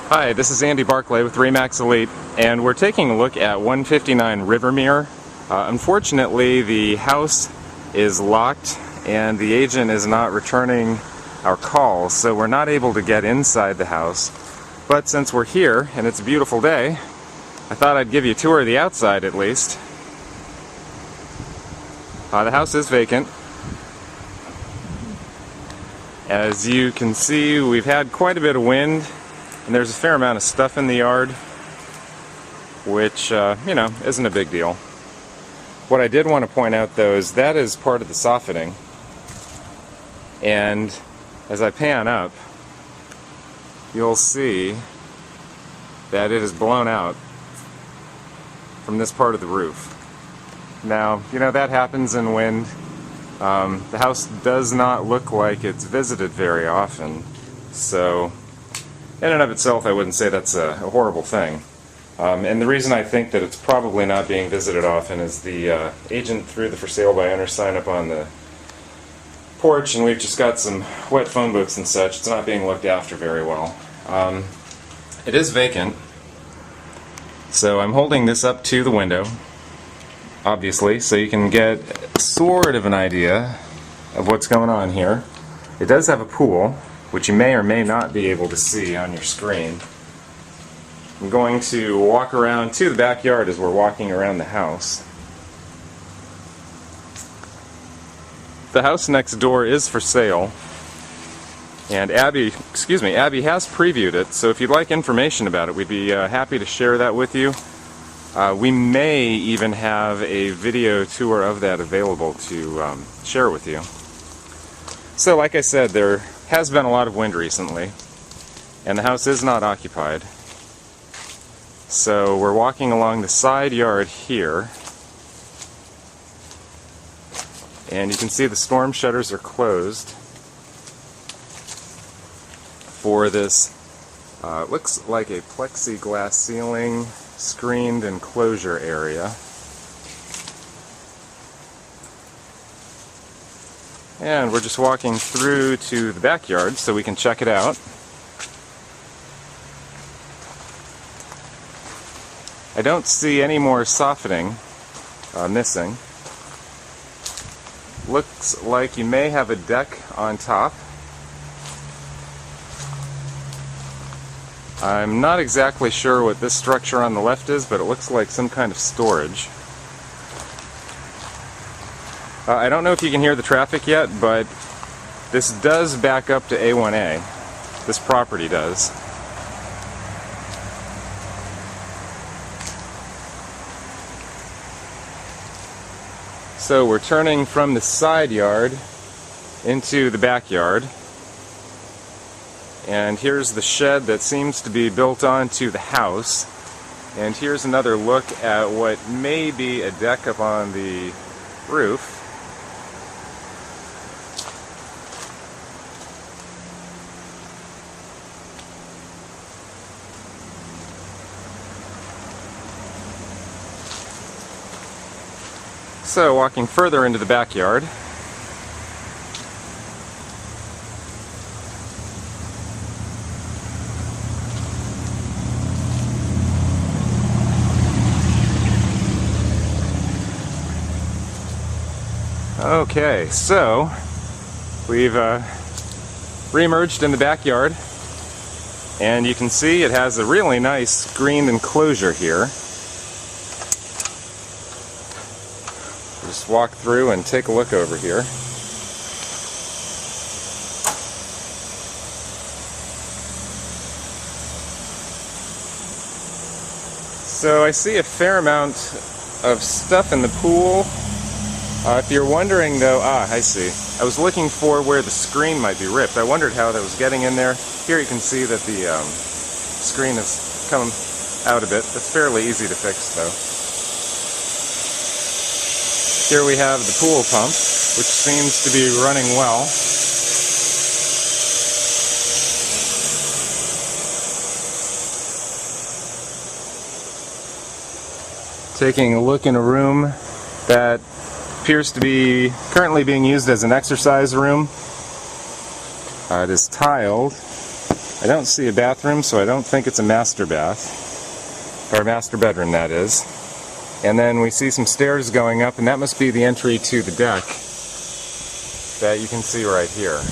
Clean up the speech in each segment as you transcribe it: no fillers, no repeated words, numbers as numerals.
Hi, this is Andy Barclay with Remax Elite, and we're taking a look at 159 Rivermere. Unfortunately, the house is locked and the agent is not returning our calls, so we're not able to get inside the house. But since we're here and it's a beautiful day, I thought I'd give you a tour of the outside at least. The house is vacant. As you can see, we've had quite a bit of wind, and there's a fair amount of stuff in the yard, which, isn't a big deal. What I did want to point out, though, is that is part of the softening. And as I pan up, you'll see that it is blown out from this part of the roof. Now, that happens in wind. The house does not look like it's visited very often, so in and of itself I wouldn't say that's a horrible thing. And the reason I think that it's probably not being visited often is the agent threw the for sale by owner sign up on the porch, and we've just got some wet phone books and such. It's not being looked after very well. It is vacant, so I'm holding this up to the window, obviously, so you can get sort of an idea of what's going on here. It does have a pool, which you may or may not be able to see on your screen. I'm going to walk around to the backyard as we're walking around the house. The house next door is for sale, and Abby has previewed it, so if you'd like information about it, we'd be happy to share that with you. We may even have a video tour of that available to share with you. So like I said, there has been a lot of wind recently, and the house is not occupied. So we're walking along the side yard here, and you can see the storm shutters are closed for this, looks like a plexiglass ceiling screened enclosure area. And we're just walking through to the backyard so we can check it out. I don't see any more softening missing. Looks like you may have a deck on top. I'm not exactly sure what this structure on the left is, but it looks like some kind of storage. I don't know if you can hear the traffic yet, but this does back up to A1A. This property does. So we're turning from the side yard into the backyard. And here's the shed that seems to be built onto the house. And here's another look at what may be a deck up on the roof. So walking further into the backyard, okay, so we've re-emerged in the backyard, and you can see it has a really nice screened enclosure here. Just walk through and take a look over here. So I see a fair amount of stuff in the pool. If you're wondering though, I see. I was looking for where the screen might be ripped. I wondered how that was getting in there. Here you can see that the screen has come out a bit. That's fairly easy to fix though. Here we have the pool pump, which seems to be running well. Taking a look in a room that appears to be currently being used as an exercise room. It is tiled, I don't see a bathroom, so I don't think it's a master bath, or a master bedroom, that is. And then we see some stairs going up, and that must be the entry to the deck that you can see right here.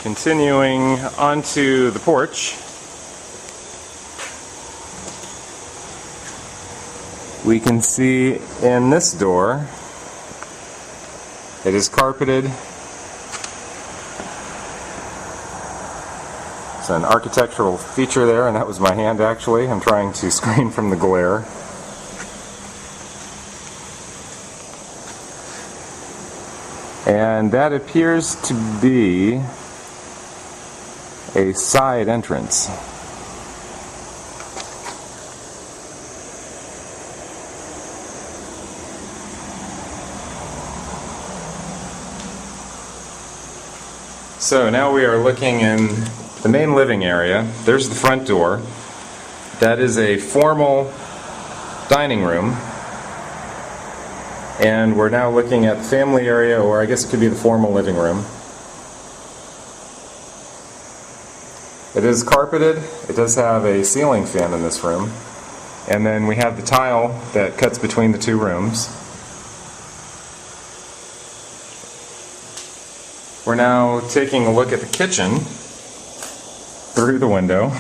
Continuing onto the porch, we can see in this door, it is carpeted. It's an architectural feature there, and that was my hand actually. I'm trying to screen from the glare. And that appears to be a side entrance. So now we are looking in the main living area. There's the front door. That is a formal dining room. And we're now looking at the family area, or I guess it could be the formal living room. It is carpeted. It does have a ceiling fan in this room. And then we have the tile that cuts between the two rooms. We're now taking a look at the kitchen through the window.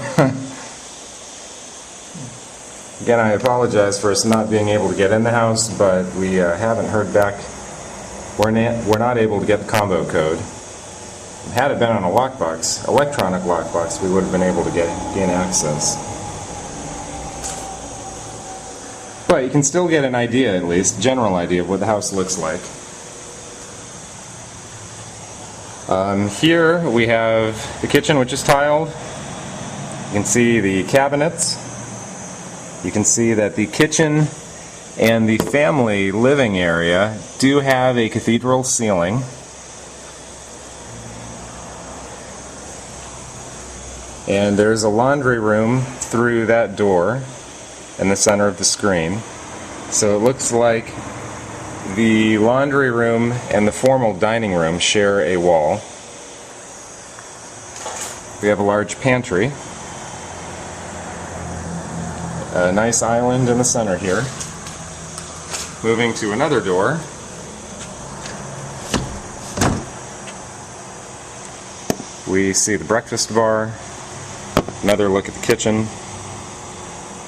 Again, I apologize for us not being able to get in the house, but we haven't heard back. We're not able to get the combo code. Had it been on a lockbox, electronic lockbox, we would have been able to gain access. But you can still get an idea, at least, general idea of what the house looks like. Here we have the kitchen, which is tiled. You can see the cabinets. You can see that the kitchen and the family living area do have a cathedral ceiling. And there's a laundry room through that door in the center of the screen. So it looks like the laundry room and the formal dining room share a wall. We have a large pantry. A nice island in the center here. Moving to another door. We see the breakfast bar. Another look at the kitchen.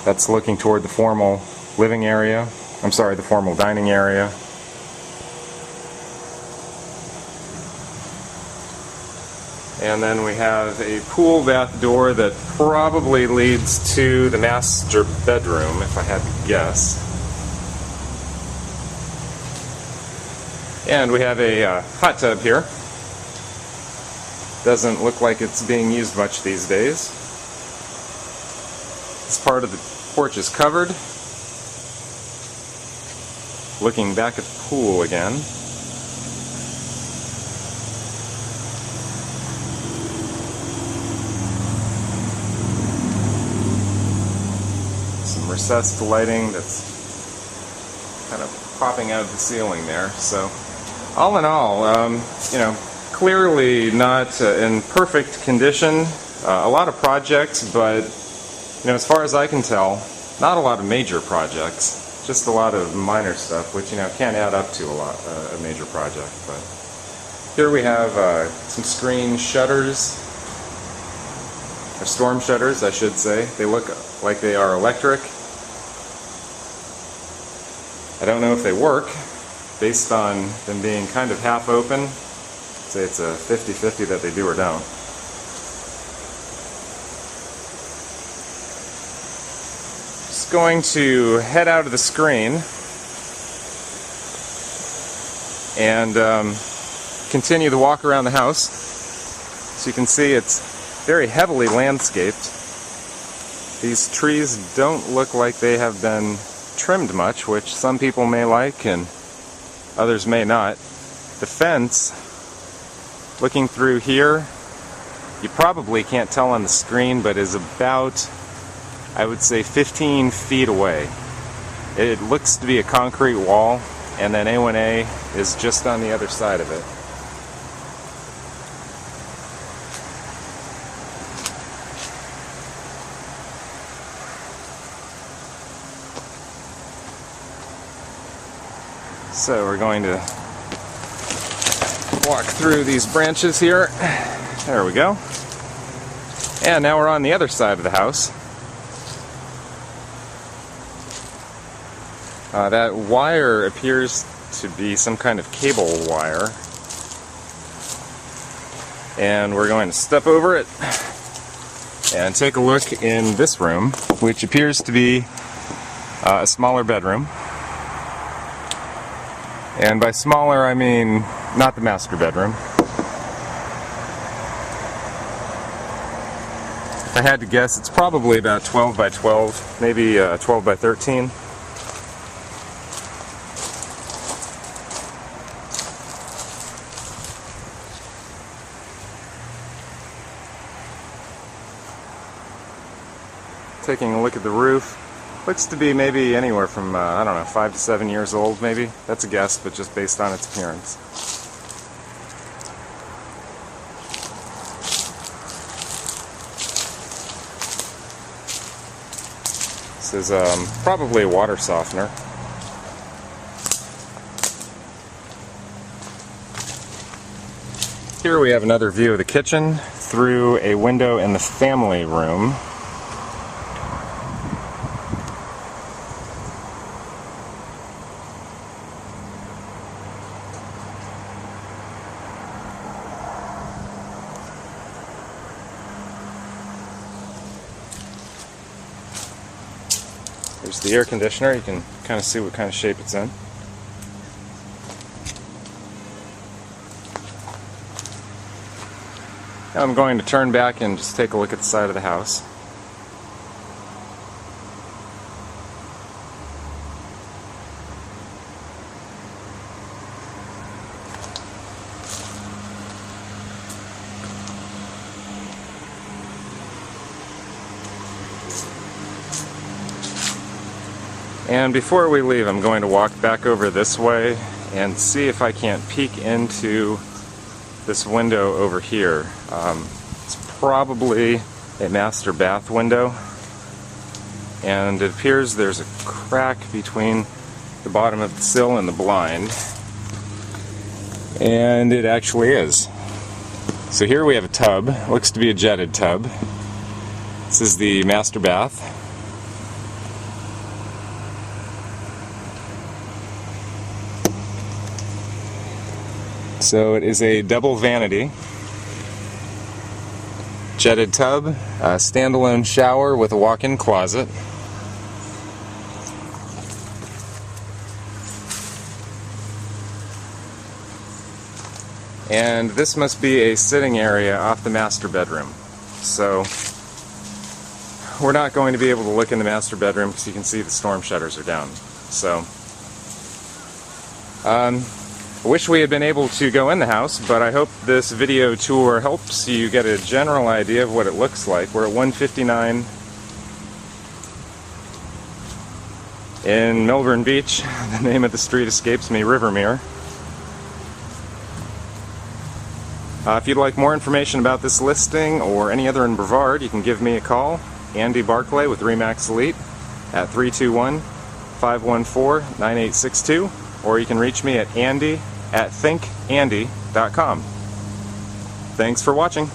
That's looking toward the formal living area. I'm sorry, the formal dining area. And then we have a pool bath door that probably leads to the master bedroom, if I had to guess. And we have a hot tub here. Doesn't look like it's being used much these days. This part of the porch is covered. Looking back at the pool again. Some recessed lighting that's kind of popping out of the ceiling there. So, all in all, clearly not in perfect condition. A lot of projects, but as far as I can tell, not a lot of major projects. Just a lot of minor stuff, which can't add up to a major project. But here we have some screen shutters, or storm shutters, I should say. They look like they are electric. I don't know if they work, based on them being kind of half open. Say it's a 50-50 that they do or don't. Just going to head out of the screen and continue the walk around the house. So you can see it's very heavily landscaped. These trees don't look like they have been trimmed much, which some people may like and others may not. The fence, looking through here, you probably can't tell on the screen, but is about, I would say, 15 feet away. It looks to be a concrete wall, and then A1A is just on the other side of it. So we're going to walk through these branches here. There we go. And now we're on the other side of the house. That wire appears to be some kind of cable wire. And we're going to step over it and take a look in this room, which appears to be a smaller bedroom. And by smaller, I mean not the master bedroom. If I had to guess, it's probably about 12 by 12, maybe 12 by 13. Taking a look at the roof, looks to be maybe anywhere from, I don't know, 5 to 7 years old maybe. That's a guess, but just based on its appearance. This is probably a water softener. Here we have another view of the kitchen through a window in the family room. There's the air conditioner. You can kind of see what kind of shape it's in. Now I'm going to turn back and just take a look at the side of the house. And before we leave, I'm going to walk back over this way and see if I can't peek into this window over here. It's probably a master bath window, and it appears there's a crack between the bottom of the sill and the blind, and it actually is. So here we have a tub. Looks to be a jetted tub. This is the master bath. So it is a double vanity, jetted tub, a standalone shower with a walk-in closet. And this must be a sitting area off the master bedroom. So we're not going to be able to look in the master bedroom because you can see the storm shutters are down. So I wish we had been able to go in the house, but I hope this video tour helps you get a general idea of what it looks like. We're at 159 in Melbourne Beach. The name of the street escapes me, Rivermere. If you'd like more information about this listing or any other in Brevard, you can give me a call, Andy Barclay with Remax Elite, at 321-514-9862, or you can reach me at andy@thinkandy.com. Thanks for watching.